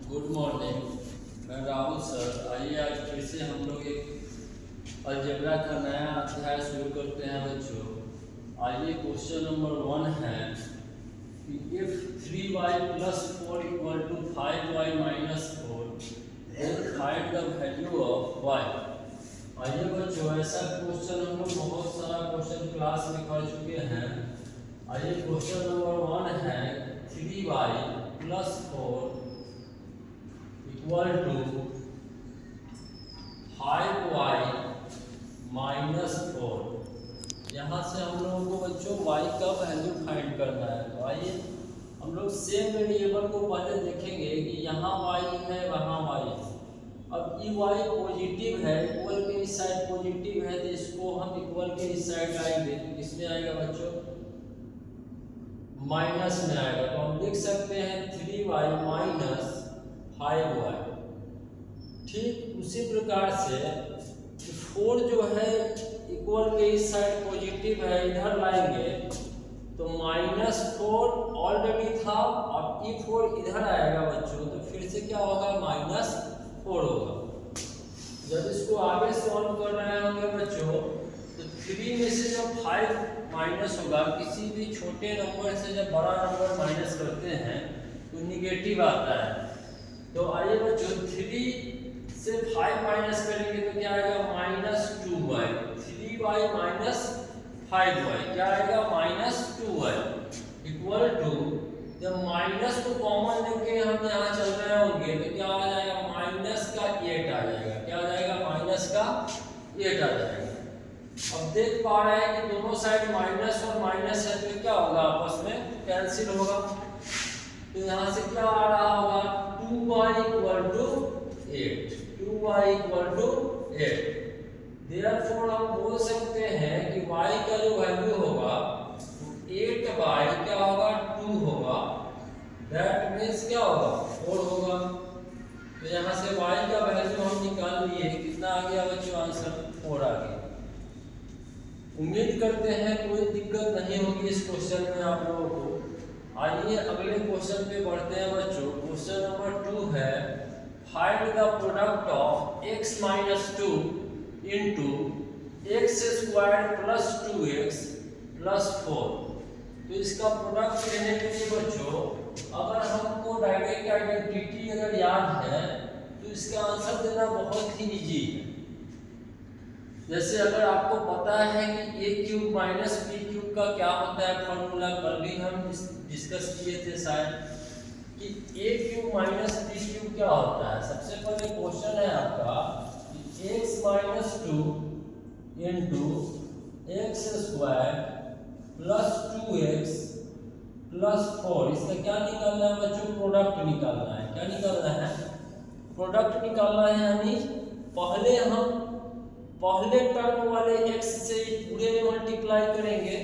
Good morning, मैं Rahul sir. आइए आज फिर से हम लोग एक अलजेब्रा का नया अध्याय शुरू करते हैं बच्चों। आइए क्वेश्चन नंबर 1 है कि if 3y + 4 = 5y - 4 then find the value of y। आइए बच्चों, ऐसा क्वेश्चन हम लोग बहुत सारा क्वेश्चन क्लास में कर चुके हैं। आइए क्वेश्चन नंबर 1 है 3y + 4 = 5y - 4। यहाँ से हम लोगों को बच्चों y का वैल्यू फाइंड करना है। तो आइए हम लोग सेम वेरिएबल को पहले देखेंगे कि यहाँ y है, वहाँ y है। अब ये y पॉजिटिव है, इक्वल के इस साइड पॉजिटिव है, तो इसको हम इक्वल के इस साइड लाएंगे। किसमें आएगा बच्चों? माइनस में आएगा। तो हम लिख सकते हैं 3y - 5y। ठीक उसी प्रकार से 4 जो है इक्वल के इस साइड पॉजिटिव है, इधर लाएंगे तो -4 ऑलरेडी था, अब ये 4 इधर आएगा बच्चों, तो फिर से क्या होगा? -4 होगा। जब इसको आगे सॉल्व कर रहे होंगे बच्चों, तो 3 में से जब 5 माइनस होगा, किसी भी छोटे नंबर से जब बड़ा नंबर माइनस करते हैं तो निगेटिव आता है। तो आइए बच्चों 3 से 5 माइनस करेंगे तो क्या आएगा? -2y। 3y - 5y क्या आएगा? -2y इक्वल टू, जब माइनस को कॉमन लेके हम यहाँ चल रहे होंगे तो क्या आ जाएगा? -8 आ जाएगा। क्या आ जाएगा? -8 आ जाएगा। अब देख पा रहे हैं कि दोनों साइड माइनस और माइनस है, तो क्या होगा? आपस में कैंसिल होगा। तो यहाँ से क्या आ रहा होगा? 2y = 8। 2y = 8। Therefore हम बोल सकते हैं कि y का जो वैल्यू होगा 8y क्या होगा? 2 होगा। दैट मीन्स क्या होगा? 4 होगा। तो यहाँ से y का वैल्यू हम निकाल लिए। कितना आ गया बच्चों? आंसर 4 आ गया। उम्मीद करते हैं कोई दिक्कत नहीं होगी इस क्वेश्चन में आप लोगों को। आइए अगले क्वेश्चन पे बढ़ते हैं बच्चों। क्वेश्चन नंबर 2 है find the product of x - 2 * x² + 2x + 4। तो इसका प्रोडक्ट लेने के लिए बच्चों, अगर हमको डायरेक्ट आइडेंटिटी अगर याद है तो इसका आंसर देना बहुत ही इजी है। जैसे अगर आपको पता है कि a³ - b³ का क्या होता है फॉर्मूला, कल भी हम डिस्कस किए थे शायद, कि a³ - b³ क्या होता है। सबसे पहले क्वेश्चन है आपका कि x - 2 * x² + 2x + 4, इसका क्या निकालना है बच्चों? प्रोडक्ट निकालना है। क्या निकालना है? प्रोडक्ट निकालना है। यानी पहले हम पहले टर्म वाले x से पूरे में मल्टीप्लाई करेंगे,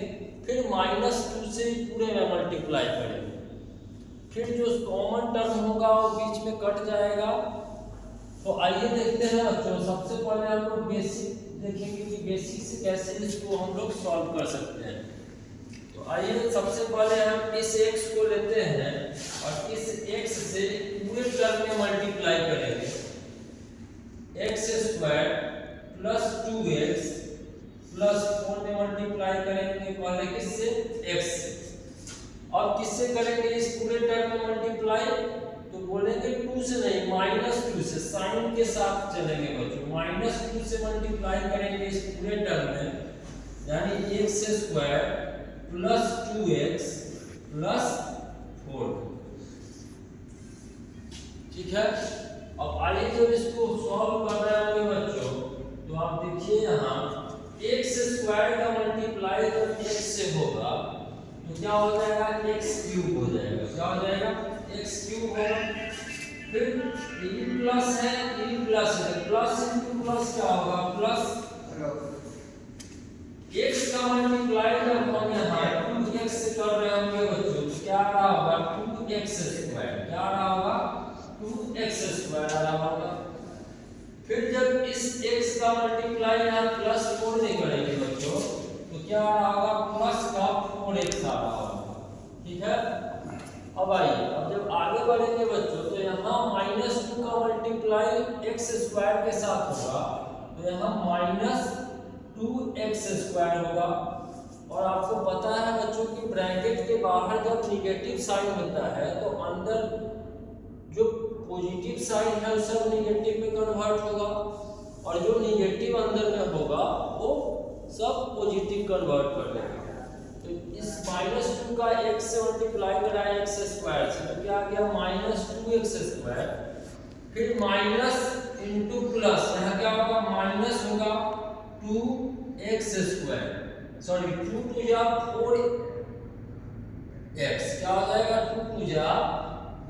फिर -2 से पूरे में मल्टीप्लाई करेंगे, फिर जो कॉमन टर्म होगा वो बीच में कट जाएगा। तो आइए देखते हैं बच्चों, सबसे पहले हम लोग बेसिक देखेंगे कि बेसिक से कैसे इसको हम लोग सॉल्व कर सकते हैं। तो आइए सबसे पहले हम इस x को लेते हैं और इस x से पूरे टर्म में मल्टीप्लाई करेंगे। x² + 2x + 4 में मल्टीप्लाई करेंगे पहले किससे? x से। और किससे करेंगे इस पूरे टर्म में मल्टीप्लाई? तो बोलेंगे 2 से नहीं, -2 से, साइन के साथ चलेंगे बच्चों। -2 से मल्टीप्लाई करेंगे इस पूरे टर्म में, यानी x² + 2x + 4। ठीक है। अब आइए जब इसको सॉल्व कर रहे होंगे बच्चों, तो आप देखिए यहाँ x² का मल्टीप्लाई जब x से होगा तो क्या हो जाएगा? x³ हो जाएगा। क्या हो जाएगा? x³ होगा। फिर e प्लस है, e प्लस है, प्लस इंटू प्लस क्या होगा? प्लस x का मल्टीप्लाई जब हम यहाँ 2x से कर रहे होंगे बच्चों, तो क्या आ रहा होगा? 2x²। क्या आ रहा होगा? 2x² आ रहा होगा। फिर जब इस x का मल्टीप्लाई यहाँ +4 नहीं करेंगे बच्चों, तो क्या आ रहा होगा? +4x आ रहा होगा। ठीक है। अब आइए, अब जब आगे बढ़ेंगे बच्चों तो यहाँ -2 का मल्टीप्लाई एक्स स्क्वायर के साथ होगा, तो यहाँ -2x² होगा। और आपको पता है बच्चों कि ब्रैकेट के बाहर जब निगेटिव साइन होता है तो अंदर जो पॉजिटिव साइन है वो सब निगेटिव में कन्वर्ट होगा, और जो निगेटिव अंदर में होगा वो सब पॉजिटिव कन्वर्ट कर देगा। तो इस -2 का x से मल्टीप्लाई कराया x स्क्वायर से, तो क्या आ गया -2x², फिर माइनस इंटू प्लस, यहाँ क्या होगा माइनस होगा 2x², सॉरी 2 2 या 4x, क्या हो जाएगा 2 2 जा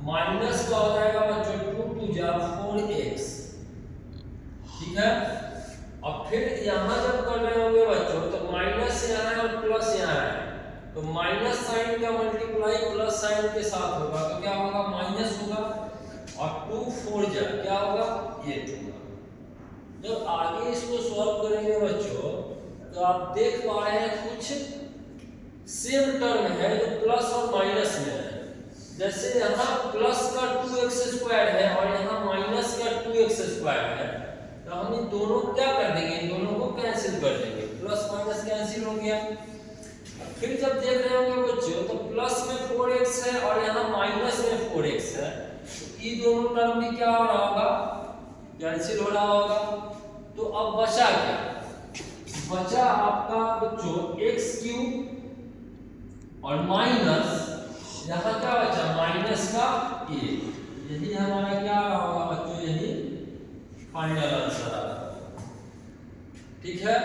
माइनस का हो जाएगा बच्चों 2 2 जा 4x, ठीक है। अब फिर यहाँ जब कर रहे होंगे बच्चों तो माइनस यहाँ है और प्लस यहाँ है, तो माइनस साइन का मल्टीप्लाई प्लस साइन के साथ होगा, तो क्या होगा माइनस होगा, और 2 4 जा क्या होगा 8 होगा। जब आगे इसको सॉल्व करेंगे बच्चों तो आप देख पा रहे हैं कुछ सेम टर्म है जो प्लस और माइनस में है। जैसे यहाँ प्लस का 2x² है और यहाँ माइनस का 2x² है, तो हम इन दोनों को क्या कर देंगे, इन दोनों को कैंसिल कर देंगे, प्लस माइनस कैंसिल हो गया। फिर जब देख रहे होंगे बच्चों तो प्लस में 4x है और यहाँ माइनस में 4x है, तो ये दोनों टर्म भी क्या हो रहा होगा, कैंसिल हो रहा होगा। तो अब बचा क्या, बचा आपका बच्चों x³ और माइनस यहाँ क्या बचा माइनस का a, यही हमारा क्या रहा होगा बच्चों, यही फाइनल आंसर आ रहा है, ठीक है।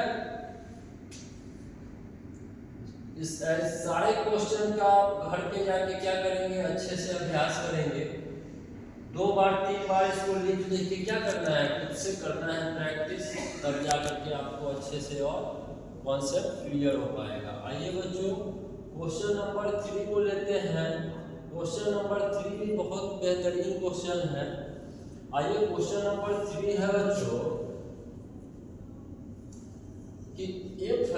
इस सारे क्वेश्चन का घर पे जाके क्या करेंगे, अच्छे से अभ्यास करेंगे, 2 बार 3 बार इसको लिख के क्या करना है, खुद से करना है प्रैक्टिस, तब जा करके आपको अच्छे से और कॉन्सेप्ट क्लियर हो पाएगा। आइए बच्चों क्वेश्चन नंबर 3 को लेते हैं। क्वेश्चन नंबर 3 भी बहुत बेहतरीन क्वेश्चन है। आइए क्वेश्चन नंबर 3 है बच्चों कि if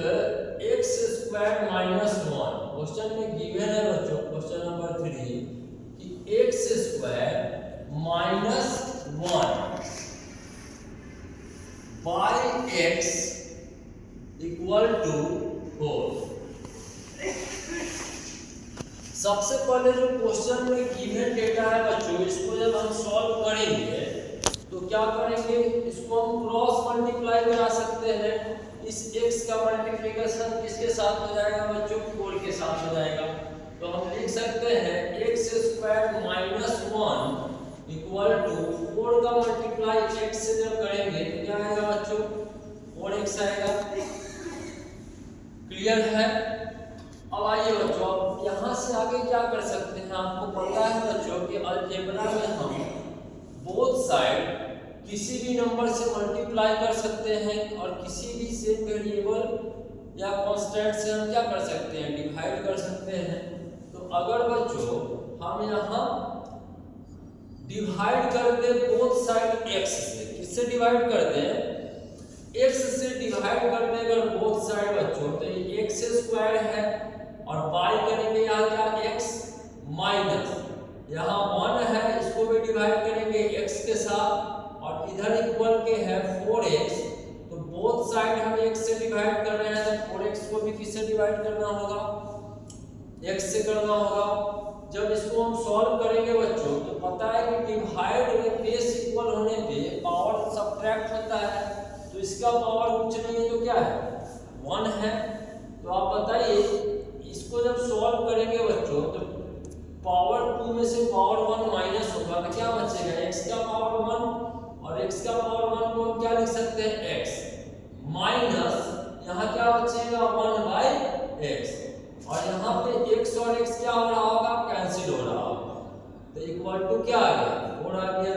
x² -1, क्वेश्चन में गिवन है बच्चों क्वेश्चन नंबर 3 कि x² -1 by x equal to 4। सबसे पहले जो क्वेश्चन में गिवन डेटा है बच्चों, इसको जब हम सॉल्व करेंगे तो क्या करेंगे, इसको हम क्रॉस मल्टीप्लाई करा सकते हैं। इस x का मल्टीप्लिकेशन किसके साथ हो जाएगा बच्चों, 4 के साथ हो जाएगा। तो हम लिख सकते हैं x² -1 इक्वल टू 4 का मल्टीप्लाई x से जब करेंगे तो क्या आएगा बच्चों 4x आएगा। क्लियर है। अब आइए बच्चों यहाँ से आगे क्या कर सकते हैं, आपको पता है बच्चों कि अलजेब्रा में हम बोथ साइड किसी भी नंबर से मल्टीप्लाई कर सकते हैं और किसी भी सेम वेरिएबल या कांस्टेंट से हम क्या कर सकते हैं, डिवाइड कर सकते हैं। तो अगर बच्चों हम यहाँ डिवाइड कर दे बोथ साइड x से, किससे डिवाइड कर दे, x से डिवाइड कर दे अगर बोथ साइड बच्चों, तो ये x² है और बाई करेंगे यहाँ क्या x माइनस, यहाँ 1 है इसको भी डिवाइड करेंगे x के साथ और इधर इक्वल के है 4x, तो बोथ साइड हम x से डिवाइड कर रहे हैं तो 4x को भी किससे डिवाइड करना होगा, x से करना होगा। जब इसको हम सॉल्व करेंगे बच्चों तो पता है कि डिवाइड में बेस इक्वल होने पे पावर सब्ट्रैक्ट होता है, तो इसका पावर कुछ नहीं है तो क्या है 1 है। तो आप बताइए इसको जब सॉल्व करेंगे बच्चों तो पावर 2 में से पावर 1 माइनस होगा तो क्या बचेगा, x का पावर 1 और x का पावर 1 को हम क्या लिख सकते हैं x माइनस यहाँ क्या बचेगा 1/x और यहाँ पे x और x क्या हो रहा होगा, कैंसिल हो रहा होगा, तो इक्वल टू क्या आ गया 4 आ गया।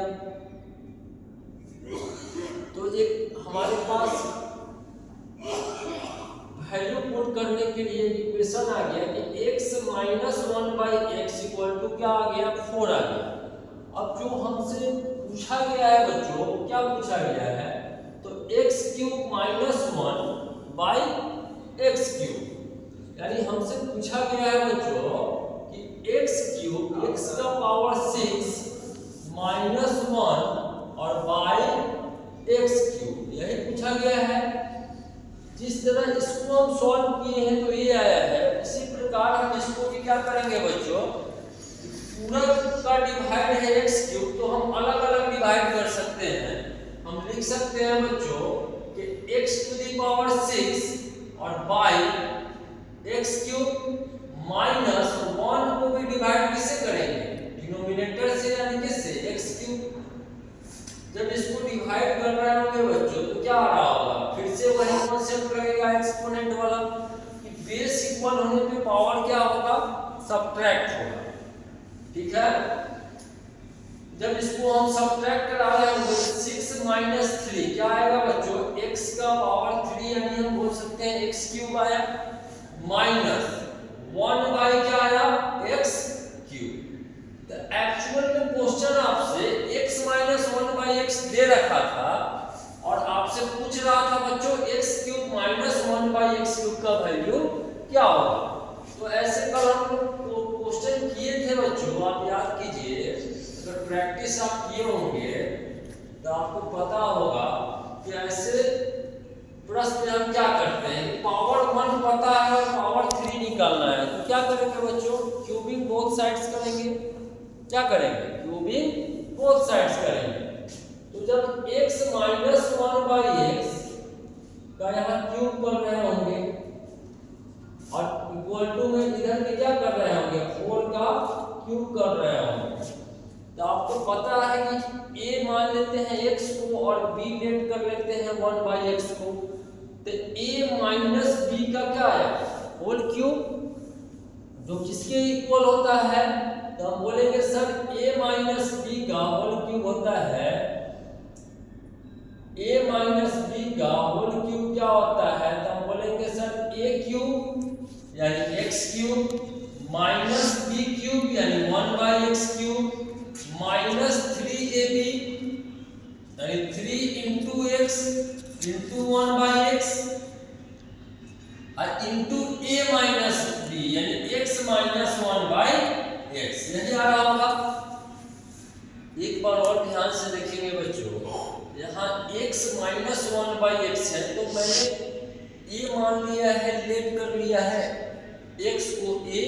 तो एक हमारे पास वैल्यू पुट करने के लिए इक्वेशन आ गया कि x -1/x इक्वल टू क्या आ गया 4 आ गया। अब जो हमसे पूछा गया है बच्चों, क्या पूछा गया है, तो x³ -1/x³, यानी हमसे पूछा गया है बच्चों कि x³ क्यूब x का पावर 6 माइनस 1 और बाय x क्यूब, यही पूछा गया है। जिस तरह इसको हम सॉल्व किए हैं तो ये आया है, इसी प्रकार हम इसको भी क्या करेंगे बच्चों, पूरा का डिवाइड है x क्यूब, तो हम अलग अलग डिवाइड कर सकते हैं। हम लिख सकते हैं बच्चों कि x टू दी पावर 6 और बाय x क्यूब माइनस 1 को भी डिवाइड किससे करेंगे, डिनोमिनेटर से, यानी किससे, x क्यूब। जब इसको डिवाइड कर रहे होंगे बच्चों तो क्या आ रहा होगा, फिर से वही कॉन्सेप्ट लगेगा एक्सपोनेंट वाला कि बेस इक्वल होने पे पावर क्या होगा, सब्ट्रैक्ट होगा। ठीक है, जब इसको हम सब्ट्रैक्ट करा रहे होंगे 6 माइनस 3 क्या आएगा बच्चों, x का पावर 3, यानी हम बोल सकते हैं x क्यूब आया, माइनस 1 बाई क्या आया, x क्यूब। तो एक्चुअल में क्वेश्चन आपसे x माइनस 1 बाई x दे रखा था और आपसे पूछ रहा था बच्चों x cube minus 1 by x cube का वैल्यू क्या होगा। तो ऐसे कल हम लोग क्वेश्चन किए थे बच्चों, आप याद कीजिए, अगर प्रैक्टिस आप किए होंगे तो आपको पता होगा कि ऐसे प्रश्न में हम क्या करते हैं, पावर 1 पता है और पावर 3 निकालना है, तो क्या करेंगे बच्चों, क्यूबिंग बोथ साइड्स करेंगे। क्या करेंगे, क्यूबिंग बोथ साइड्स करेंगे। तो जब x माइनस 1 बाई x का यहाँ क्यूब कर रहे होंगे और इक्वल टू में इधर भी क्या कर रहे होंगे, 4 का क्यूब कर रहे होंगे, तो आपको पता है कि a मान लेते हैं x को और b लेट कर लेते हैं 1 बाई x को, तो a माइनस b का क्या है, होल क्यूब, जो किसके इक्वल होता है, तो हम बोलेंगे सर a माइनस b का होल क्यूब होता है, a माइनस b का होल क्यूब क्या होता है, तो हम बोलेंगे सर a क्यूब यानी x cube minus b cube यानी 1 by x cube minus 3ab यानी 3 into x into 1 by x और इंटू a माइनस b यानी x माइनस 1 बाई x, यही आ रहा होगा। एक बार और ध्यान से देखेंगे बच्चों, यहाँ x माइनस 1 बाई x है, तो मैंने a मान लिया है, लेट कर लिया है x को a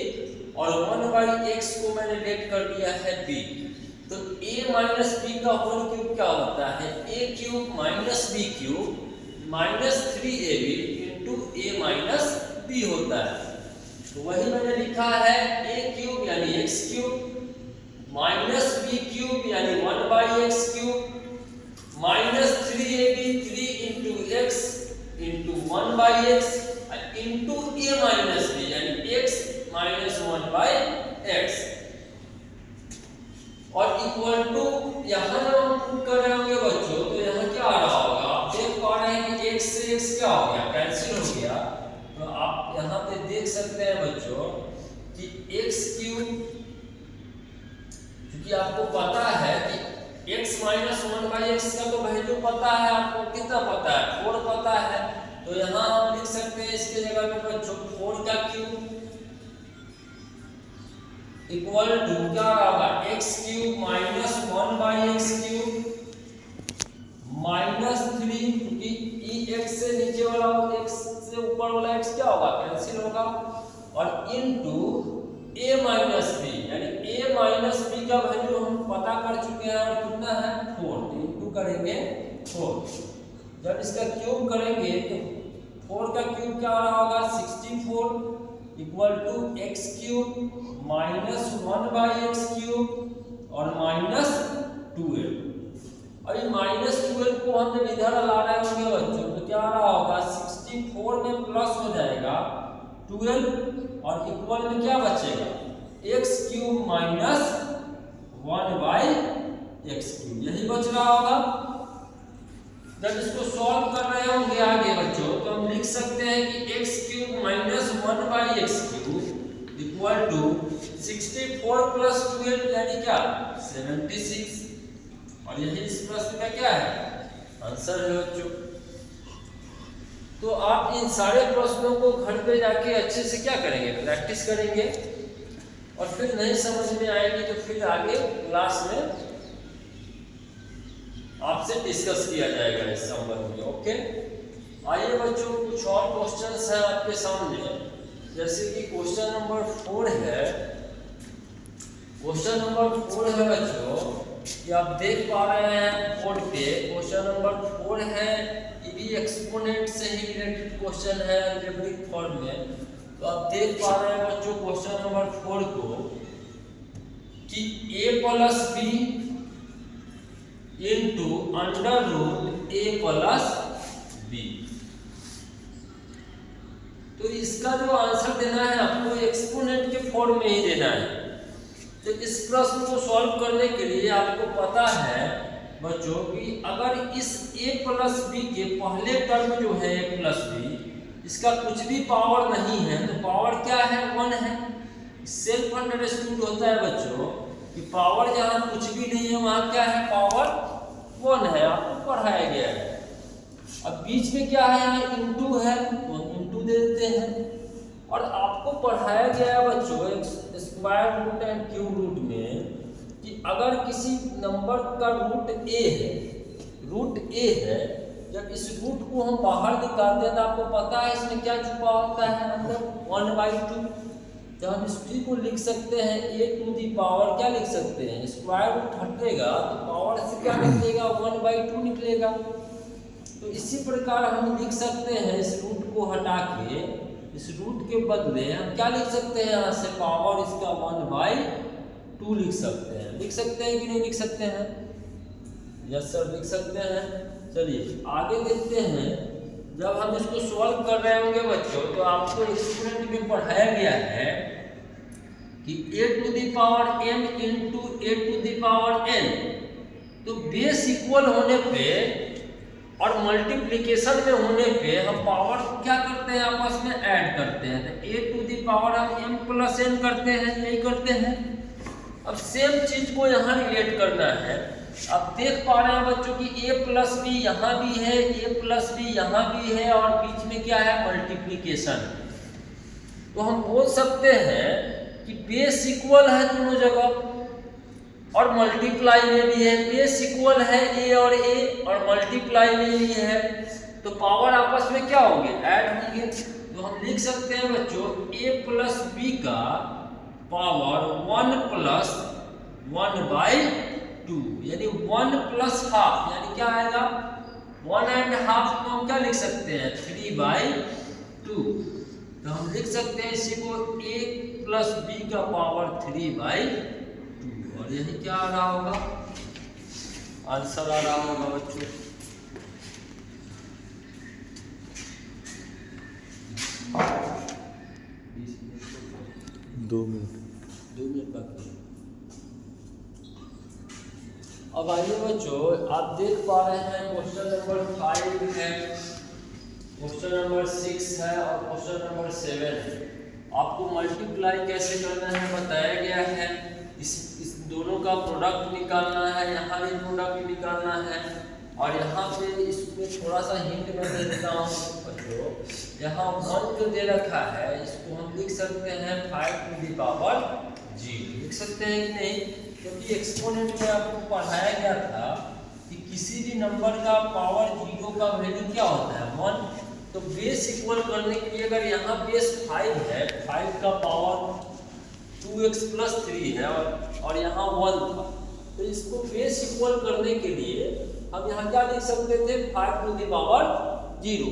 और 1 बाई x को मैंने लेट कर लिया है b, तो a माइनस b का होल क्यूब क्या होता है, a cube minus b cube minus 3ab into a minus b होता है। तो वही मैंने लिखा है a क्यूब यानी x cube minus b cube यानी 1 by x cube minus 3ab 3 into x into 1 by x into a minus b यानी x माइनस 1 बाई x और इक्वल टू, यहाँ जब हम पुट कर रहे होंगे बच्चों तो यहाँ क्या आ रहा होगा, आप देख पा रहे हैं कि x से x क्या हो गया, कैंसिल हो गया। तो आप यहाँ पे देख सकते हैं बच्चों कि x क्यूब, क्योंकि आपको पता है कि x माइनस 1 बाई x का तो वैल्यू पता है, आपको कितना पता है, 4 पता है, तो यहाँ हम लिख सकते हैं इसके जगह में बच्चों 4 का क्यूब इक्वल टू क्या होगा, x cube minus 1 by x cube minus 3, क्योंकि x से नीचे वाला x से ऊपर वाला x क्या होगा, कैंसिल होगा, और इनटू a माइनस b यानी a माइनस b का वैल्यू हम पता कर चुके हैं और कितना है 4, तो इनटू करेंगे 4। जब इसका क्यूब करेंगे तो 4 का क्यूब क्या आ रहा होगा, 64 equal to x cube minus 1 by x cube और माइनस 12, और ये माइनस 12 को हम जब इधर ला रहे होंगे बच्चों तो क्या आ रहा होगा, 64 में प्लस हो जाएगा 12 और इक्वल में क्या बचेगा, x cube minus 1 by x cube, यही बच रहा होगा। जब इसको सॉल्व कर रहे होंगे आगे बच्चों तो हम लिख सकते हैं कि x cube minus 1 by x cube equal to 64 plus 12 यानी क्या 76, और यही इस प्रश्न का क्या है आंसर है बच्चों। तो आप इन सारे प्रश्नों को घर पे जाके अच्छे से क्या करेंगे, प्रैक्टिस करेंगे। और फिर नहीं समझ में आएगी तो फिर आगे क्लास में आपसे डिस्कस किया जाएगा इस संबंध में। ओके, आइए बच्चों कुछ और क्वेश्चंस हैं आपके सामने, जैसे कि क्वेश्चन नंबर 4 है। क्वेश्चन नंबर 4 है बच्चों कि आप देख पा रहे हैं बोर्ड पे, क्वेश्चन नंबर 4 है, ये भी एक्सपोनेंट से ही रिलेटेड क्वेश्चन है अलजेब्रिक फॉर्म में। तो आप देख पा रहे हैं बच्चों क्वेश्चन नंबर 4 को कि a plus B into under root a plus B. तो इसका जो आंसर देना है आपको एक्सपोनेंट के फॉर्म में ही देना है। तो इस प्रश्न को सॉल्व करने के लिए आपको पता है बच्चों कि अगर इस a प्लस बी के पहले टर्म जो है a प्लस बी, इसका कुछ भी पावर नहीं है तो पावर क्या है, 1 है। सेल्फ अंडरस्टूड होता है बच्चों कि पावर जहाँ कुछ भी नहीं है वहाँ क्या है, पावर 1 है, आपको पढ़ाया गया है। अब बीच में क्या है, यहाँ इंटू है तो इंटू दे देते हैं। और आपको पढ़ाया गया है बच्चों square root and cube root में कि अगर किसी नंबर का रूट ए है, जब इस रूट को हम बाहर निकालते हैं तो आपको पता है इसमें क्या छुपा होता है, अंदर 1/2। तो हम इसी को लिख सकते हैं a टू दी पावर, क्या लिख सकते हैं, स्क्वायर रूट हटेगा तो पावर से क्या निकलेगा, 1/2 निकलेगा। तो इसी प्रकार हम लिख सकते हैं इस रूट को हटा के, इस रूट के बदले हम क्या लिख सकते हैं, यहाँ से पावर इसका 1/2 लिख सकते हैं। लिख सकते हैं कि नहीं लिख सकते हैं? यस सर, लिख सकते हैं। चलिए आगे देखते हैं। जब हम इसको सॉल्व कर रहे होंगे बच्चों तो आपको एक्सपेरिमेंट में पढ़ाया गया है कि a to the power m into a to the power n, तो बेस इक्वल होने पे और मल्टीप्लिकेशन में होने पे हम पावर क्या करते हैं, आपस में ऐड करते हैं। तो a टू दी पावर हम m प्लस n करते हैं, यही करते हैं। अब सेम चीज को यहाँ रिलेट करना है। आप देख पा रहे हैं बच्चों कि a प्लस बी यहाँ भी है, a प्लस बी यहाँ भी है और बीच में क्या है, मल्टीप्लिकेशन। तो हम बोल सकते हैं कि बेस इक्वल है दोनों जगह और मल्टीप्लाई में भी है। बेस इक्वल है a और मल्टीप्लाई में भी है, तो पावर आपस में क्या होंगे, ऐड होंगे। तो हम लिख सकते हैं बच्चों a प्लस बी का पावर 1 प्लस 1/2, यानी 1 प्लस हाफ, यानी क्या आएगा, 1.5 को हम क्या लिख सकते हैं, 3/2। तो हम लिख सकते हैं इसी को a प्लस बी का पावर 3/2, और यही क्या आ रहा होगा, आंसर आ रहा होगा बच्चों। दो मिनट बाकी। अब आइए बच्चों, आप देख पा रहे हैं क्वेश्चन नंबर 5 है, क्वेश्चन नंबर 6 है और क्वेश्चन नंबर 7 है। आपको मल्टीप्लाई कैसे करना है बताया गया है। इस दोनों का प्रोडक्ट निकालना है, यहाँ भी प्रोडक्ट निकालना है। और यहाँ पे इसमें थोड़ा सा हिंट मैं दे देता हूँ बच्चों, यहाँ 1 जो दे रखा है इसको हम लिख सकते हैं 5 टू दी पावर 0, लिख सकते हैं कि नहीं, क्योंकि एक्सपोनेंट में आपको पढ़ाया गया था कि किसी भी नंबर का पावर 0 का वैल्यू क्या होता है, 1। तो बेस इक्वल करने के लिए अगर यहाँ बेस 5 है, 5 का पावर 2x प्लस 3 है और यहाँ 1 था, तो इसको बेस इक्वल करने के लिए हम यहाँ क्या लिख सकते थे, 5 टू दी पावर 0।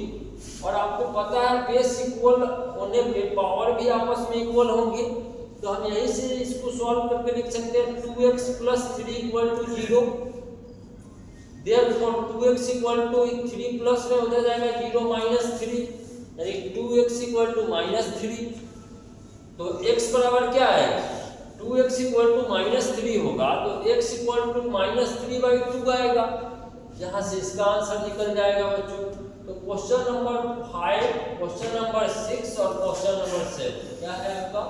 और आपको पता है बेस इक्वल होने पे पावर भी आपस में इक्वल होंगे, तो हम यहीं से इसको सॉल्व करके लिख सकते हैं 2x plus 3 equal to 0। Therefore 2x equal to 3 plus में हो जाएगा 0 माइनस 3, यानी 2x इक्वल टू माइनस 3। तो x बराबर क्या है, 2x इक्वल टू माइनस 3 होगा, तो x इक्वल टू माइनस 3/2 आएगा। यहाँ से इसका आंसर निकल जाएगा बच्चों। तो क्वेश्चन नंबर 5, क्वेश्चन नंबर 6 और क्वेश्चन नंबर 7 क्या है आपका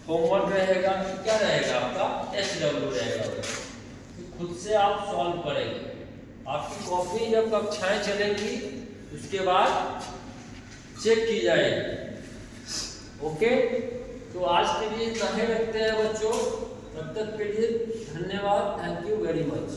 होमवर्क रहेगा, क्या रहेगा आपका SW रहेगा। खुद से आप सॉल्व करेंगे। आपकी कॉपी जब कक्षाएं चलेंगी उसके बाद चेक की जाएगी। ओके, तो आज के लिए इतना ही रखते हैं बच्चों, तब तक के लिए धन्यवाद, थैंक यू वेरी मच।